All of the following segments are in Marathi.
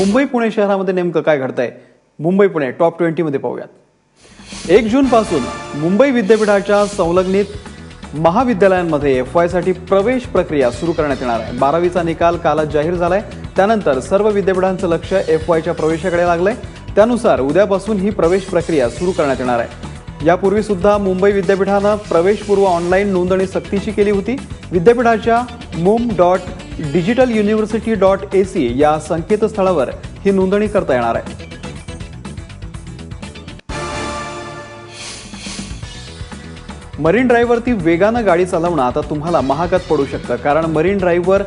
मुंबई पुणे शहरामध्ये नेमकं काय घडतंय मुंबई पुणे टॉप 20 मध्ये पाहूयात। 1 जून पासून मुंबई विद्यापीठाच्या संलग्नित महाविद्यालयांमध्ये एफवाय साठी प्रवेश प्रक्रिया सुरू करण्यात येणार आहे। 12वीचा निकाल कालच जाहीर झालाय। त्यानंतर सर्व विद्यापीठांचं लक्ष एफवायच्या प्रवेशाकडे लागलंय। त्यानुसार उद्यापासून ही प्रवेश प्रक्रिया सुरू करण्यात येणार आहे। यापूर्वी सुद्धा मुंबई विद्यापीठानं प्रवेशपूर्व ऑनलाईन नोंदणी सक्तीची केली होती। विद्यापीठाच्या mum.digitaluniversity.ac या संकेतस्थळावर ही नोंदणी करता येणार आहे। मरीन ड्राईव्हवरती वेगानं गाडी चालवणं आता तुम्हाला महागात पडू शकतं, कारण मरीन ड्राईव्हवर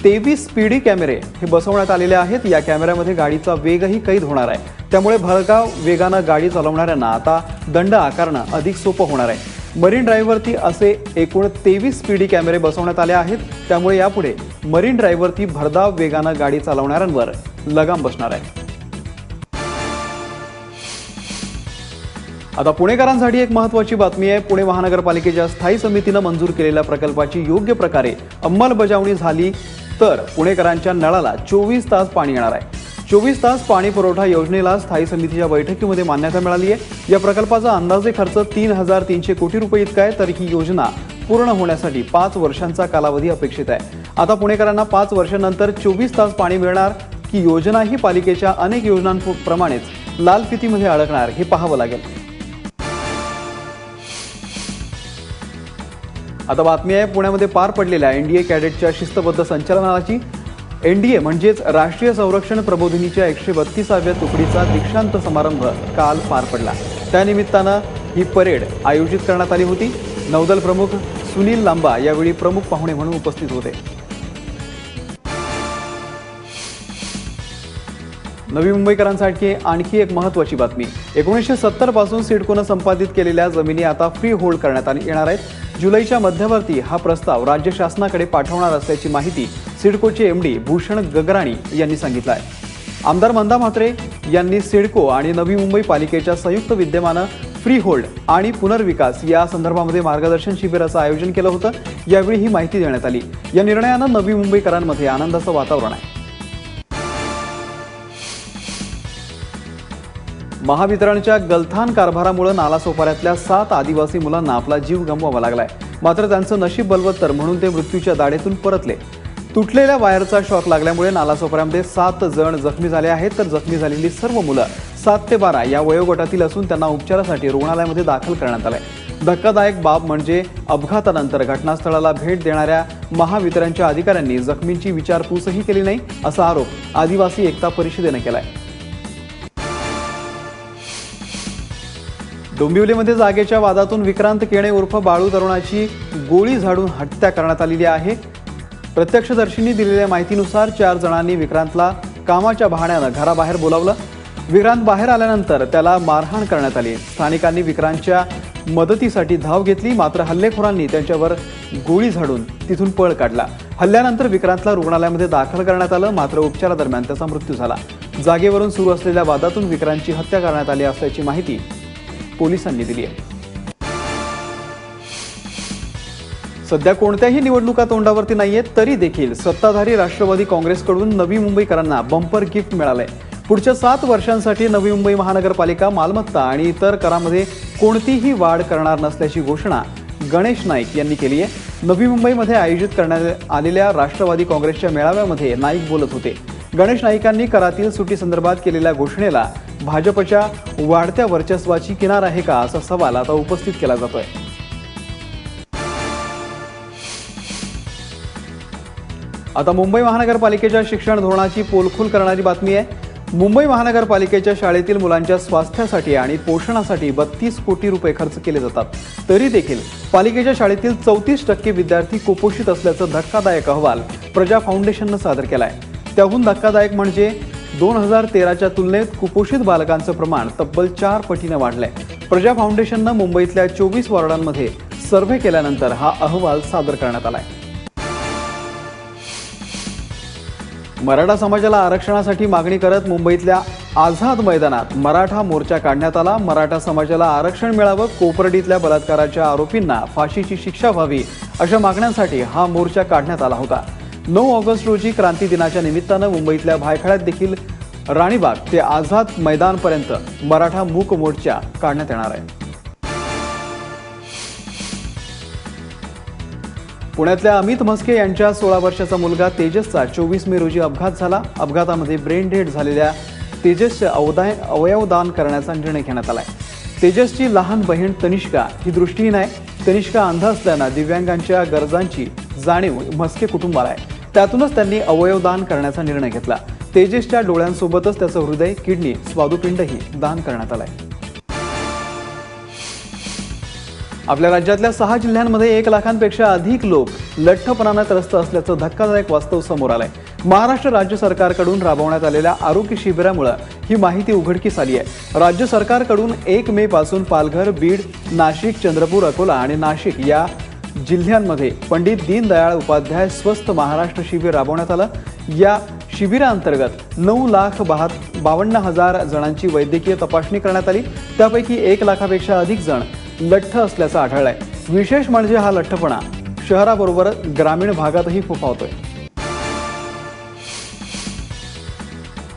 23 स्पीडी कॅमेरे हे बसवण्यात आलेले आहेत। या कॅमेऱ्यामध्ये गाडीचा वेगही कैद होणार आहे। त्यामुळे भरधाव वेगानं गाडी चालवणाऱ्यांना आता दंड आकारणं अधिक सोपं होणार आहे। मरीन ड्राईव्हवरती असे एकूण 23 स्पीडी कॅमेरे बसवण्यात आले आहेत। त्यामुळे यापुढे मरीन ड्राईव्हवरती भरधाव वेगानं गाडी चालवणाऱ्यांवर लगाम बसणार आहे। आता पुणेकरांसाठी एक महत्त्वाची बातमी आहे। पुणे महानगरपालिकेच्या स्थायी समितीने मंजूर केलेल्या प्रकल्पाची योग्य प्रकारे अंमलबजावणी झाली तर पुणेकरांच्या नळाला 24 तास पाणी येणार आहे। 24 तास पाणी पुरवठा योजनेला स्थायी समितीच्या बैठकीमध्ये मान्यता मिळाली आहे। या प्रकल्पाचा अंदाजे खर्च 3,300 कोटी रुपये इतका आहे। तर ही योजना पूर्ण होण्यासाठी 5 वर्षांचा कालावधी अपेक्षित आहे। आता पुणेकरांना 5 वर्षांनंतर 24 तास पाणी मिळणार की योजना ही पालिकेच्या अनेक योजनांप्रमाणेच लाल फितीमध्ये अडकणार हे पाहावं लागेल। आता बातमी आहे पुण्यामध्ये पार पडलेल्या एनडीए कॅडेटच्या शिस्तबद्ध संचलनाची। एनडीए म्हणजेच राष्ट्रीय संरक्षण प्रबोधिनीच्या 132व्या तुकडीचा दीक्षांत समारंभ काल पार पडला। त्यानिमित्तानं ही परेड आयोजित करण्यात आली होती। नौदल प्रमुख सुनील लांबा यावेळी प्रमुख पाहुणे म्हणून उपस्थित होते। नवी मुंबईकरांसाठी आणखी एक महत्त्वाची बातमी। 1970 पासून सिडकोनं संपादित केलेल्या जमिनी आता फ्री होल्ड करण्यात येणार आहेत। जुलैच्या मध्यवर्ती हा प्रस्ताव राज्य शासनाकडे पाठवणार असल्याची माहिती सिडकोचे एमडी भूषण गगराणी यांनी सांगितलं आहे। आमदार मंदा म्हात्रे यांनी सिडको आणि नवी मुंबई पालिकेच्या संयुक्त विद्यमानं फ्री होल्ड आणि पुनर्विकास या संदर्भामध्ये मार्गदर्शन शिबिराचं आयोजन केलं होतं। यावेळी ही माहिती देण्यात आली। या निर्णयानं नवी मुंबईकरांमध्ये आनंदाचं वातावरण आहे। महावितरणच्या गलथान कारभारामुळे नालासोपाऱ्यातल्या 7 आदिवासी मुलांना आपला जीव गमवावा लागलाय। मात्र त्यांचं नशीब बलवत्तर म्हणून ते मृत्यूच्या दाढेतून परतले। तुटलेल्या वायरचा शॉक लागल्यामुळे नालासोपाऱ्यामध्ये 7 जण जखमी झाले आहेत। तर जखमी झालेली सर्व मुलं 7 ते 12 या वयोगटातील असून त्यांना उपचारासाठी रुग्णालयामध्ये दाखल करण्यात आलंय। धक्कादायक बाब म्हणजे अपघातानंतर घटनास्थळाला भेट देणाऱ्या महावितरणच्या अधिकाऱ्यांनी जखमींची विचारपूसही केली नाही असा आरोप आदिवासी एकता परिषदेने केलाय। डोंबिवलीमध्ये जागेच्या वादातून विक्रांत केणे उर्फ बाळू तरुणाची गोळी झाडून हत्या करण्यात आलेली आहे। प्रत्यक्षदर्शींनी दिलेल्या माहितीनुसार 4 जणांनी विक्रांतला कामाच्या बहाण्यानं घराबाहेर बोलावलं। विक्रांत बाहेर आल्यानंतर त्याला मारहाण करण्यात आली। स्थानिकांनी विक्रांतच्या मदतीसाठी धाव घेतली, मात्र हल्लेखोरांनी त्यांच्यावर गोळी झाडून तिथून पळ काढला। हल्ल्यानंतर विक्रांतला रुग्णालयामध्ये दाखल करण्यात आलं, मात्र उपचारादरम्यान त्याचा मृत्यू झाला। जागेवरून सुरू असलेल्या वादातून विक्रांतची हत्या करण्यात आली असल्याची माहिती पोलिसांनी दिली आहे। सध्या कोणत्याही निवडणुका तोंडावरती नाहीयेत, तरी देखील सत्ताधारी राष्ट्रवादी काँग्रेसकडून नवी मुंबईकरांना बंपर गिफ्ट मिळालंय। पुढच्या 7 वर्षांसाठी नवी मुंबई महानगरपालिका मालमत्ता आणि इतर करामध्ये कोणतीही वाढ करणार नसल्याची घोषणा गणेश नाईक यांनी केली आहे। नवी मुंबईमध्ये आयोजित करण्यात आलेल्या राष्ट्रवादी काँग्रेसच्या मेळाव्यामध्ये नाईक बोलत होते। गणेश नाईकांनी करातील सुटीसंदर्भात केलेल्या घोषणेला भाजपच्या वाढत्या वर्चस्वाची किनार आहे का असा सवाल आता उपस्थित केला जातोय। आता मुंबई महानगरपालिकेच्या शिक्षण धोरणाची पोलखोल करणारी बातमी आहे। मुंबई महानगरपालिकेच्या शाळेतील मुलांच्या स्वास्थ्यासाठी आणि पोषणासाठी 32 कोटी रुपये खर्च केले जातात, तरी देखील पालिकेच्या शाळेतील 34% विद्यार्थी कुपोषित असल्याचा धक्कादायक अहवाल प्रजा फाउंडेशनने सादर केलाय। त्याहून धक्कादायक म्हणजे 2013च्या तुलनेत कुपोषित बालकांचं प्रमाण तब्बल 4 पटीने वाढलंय। प्रजा फाउंडेशनने मुंबईतल्या 24 वॉर्डांमध्ये सर्व्हे केल्यानंतर हा अहवाल सादर करण्यात आलाय। मराठा समाजाला आरक्षणासाठी मागणी करत मुंबईतल्या आझाद मैदानात मराठा मोर्चा काढण्यात आला। मराठा समाजाला आरक्षण मिळावं, कोपर्डीतल्या बलात्काराच्या आरोपींना फाशीची शिक्षा व्हावी अशा मागण्यांसाठी हा मोर्चा काढण्यात आला होता। 9 ऑगस्ट रोजी क्रांती दिनाच्या निमित्तानं मुंबईतल्या भायखळ्यात देखील राणीबाग ते आझाद मैदानपर्यंत मराठा मूक मोर्चा काढण्यात येणार आहे। पुण्यातल्या अमित म्हस्के यांच्या 16 वर्षाचा मुलगा तेजसचा 24 मे रोजी अपघात झाला। अपघातामध्ये ब्रेन डेड झालेल्या तेजसचे अवयवदान करण्याचा निर्णय घेण्यात आलाय। तेजसची लहान बहीण तनिष्का ही दृष्टीहीन आहे। तनिष्का अंध असल्याने दिव्यांगांच्या गरजांची जाणीव म्हस्के कुटुंबाला आहे। त्यातूनच त्यांनी अवयवदान करण्याचा निर्णय घेतला। तेजसच्या डोळ्यांसोबतच त्याचं हृदय, किडनी, स्वादुपिंडही दान करण्यात आलंय। आपल्या राज्यातल्या 6 जिल्ह्यांमध्ये 1 लाखांपेक्षा अधिक लोक लठ्ठपणाने त्रस्त असल्याचं धक्कादायक वास्तव समोर आलंय। महाराष्ट्र राज्य सरकारकडून राबवण्यात आलेल्या आरोग्य शिबिरामुळे ही माहिती उघडकीस आली आहे। राज्य सरकारकडून 1 मे पासून पालघर, बीड, नाशिक, चंद्रपूर, अकोला आणि नाशिक या जिल्ह्यांमध्ये पंडित दीनदयाळ उपाध्याय स्वस्थ महाराष्ट्र शिबिर राबवण्यात आलं। या शिबिरांतर्गत 9,52,000 जणांची वैद्यकीय तपासणी करण्यात आली। त्यापैकी 1 लाखापेक्षा अधिक जण लठ्ठ असल्याचं आढळलंय। विशेष म्हणजे हा लठ्ठपणा शहराबरोबर ग्रामीण भागातही फोफावतोय।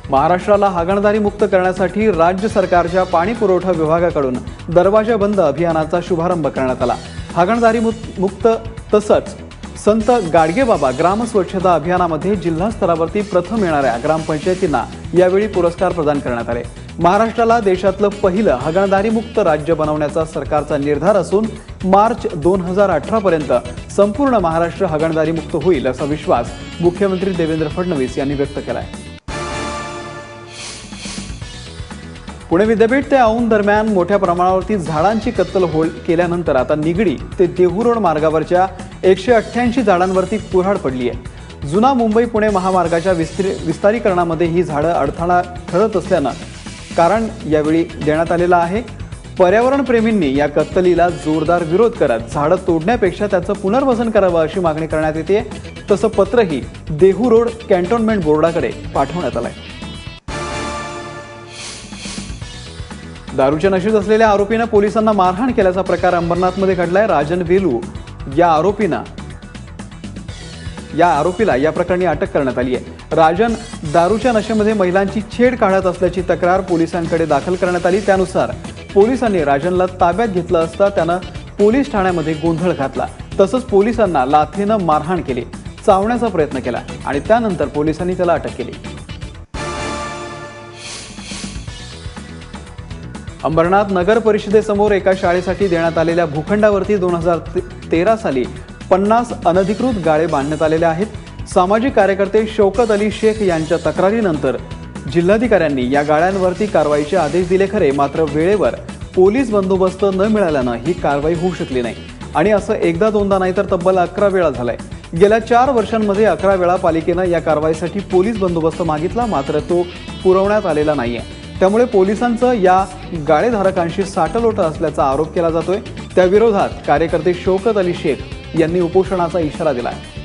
महाराष्ट्राला हागणदारी मुक्त करण्यासाठी राज्य सरकारच्या पाणी पुरवठा विभागाकडून दरवाजा बंद अभियानाचा शुभारंभ करण्यात आला। हागणदारी मुक्त तसंच संत गाडगेबाबा ग्राम स्वच्छता अभियानामध्ये जिल्हा स्तरावरती प्रथम येणाऱ्या ग्रामपंचायतींना यावेळी पुरस्कार प्रदान करण्यात आले। महाराष्ट्राला देशातलं पहिलं हागणदारी मुक्त राज्य बनवण्याचा सरकारचा निर्धार असून मार्च 2018 पर्यंत संपूर्ण महाराष्ट्र हागणदारी मुक्त होईल असा विश्वास मुख्यमंत्री देवेंद्र फडणवीस यांनी व्यक्त केला आहे। पुणे विद्यापीठ ते औंध दरम्यान मोठ्या प्रमाणावरती झाडांची कत्तल केल्यानंतर आता निगडी ते देहू रोड मार्गावरच्या 188 झाडांवरती कुऱ्हाड पडली आहे। जुना मुंबई पुणे महामार्गाच्या विस्तारीकरणामध्ये ही झाडं अडथळा ठरत असल्यानं कारण यावेळी देण्यात आलेलं आहे। पर्यावरण प्रेमींनी या कत्तलीला जोरदार विरोध करत झाडं तोडण्यापेक्षा त्याचं पुनर्वसन करावं अशी मागणी करण्यात येते। तसं पत्रही देहू रोड कॅन्टोन्मेंट बोर्डाकडे पाठवण्यात आलंय। दारूच्या नशेत असलेल्या आरोपीनं पोलिसांना मारहाण केल्याचा प्रकार अंबरनाथमध्ये घडलाय। राजन वेलू या आरोपीला या प्रकरणी अटक करण्यात आली आहे। राजन दारूच्या नशेमध्ये महिलांची छेड काढत असल्याची तक्रार पोलिसांकडे दाखल करण्यात आली। त्यानुसार पोलिसांनी राजनला ताब्यात घेतलं असता त्यानं पोलीस ठाण्यामध्ये गोंधळ घातला। तसंच पोलिसांना लाथेनं मारहाण केली, चावण्याचा प्रयत्न केला आणि त्यानंतर पोलिसांनी त्याला अटक केली। अंबरनाथ नगर परिषदेसमोर एका शाळेसाठी देण्यात आलेल्या भूखंडावरती 2013 साली 50 अनधिकृत गाळे बांधण्यात आलेले आहेत। सामाजिक कार्यकर्ते शौकत अली शेख यांच्या तक्रारीनंतर जिल्हाधिकाऱ्यांनी या गाळ्यांवरती कारवाईचे आदेश दिले खरे, मात्र वेळेवर पोलीस बंदोबस्त न मिळाल्यानं ही कारवाई होऊ शकली नाही आणि असं एकदा दोनदा नाही तर तब्बल 11 वेळा झालंय। गेल्या 4 वर्षांमध्ये 11 वेळा पालिकेनं या कारवाईसाठी पोलीस बंदोबस्त मागितला, मात्र तो पुरवण्यात आलेला नाहीये। त्यामुळे पोलिसांचं या गाळेधारकांशी साटलोट असल्याचा आरोप केला जातोय। त्या विरोधात कार्यकर्ते शौकत अली शेख यांनी उपोषणाचा इशारा दिला आहे।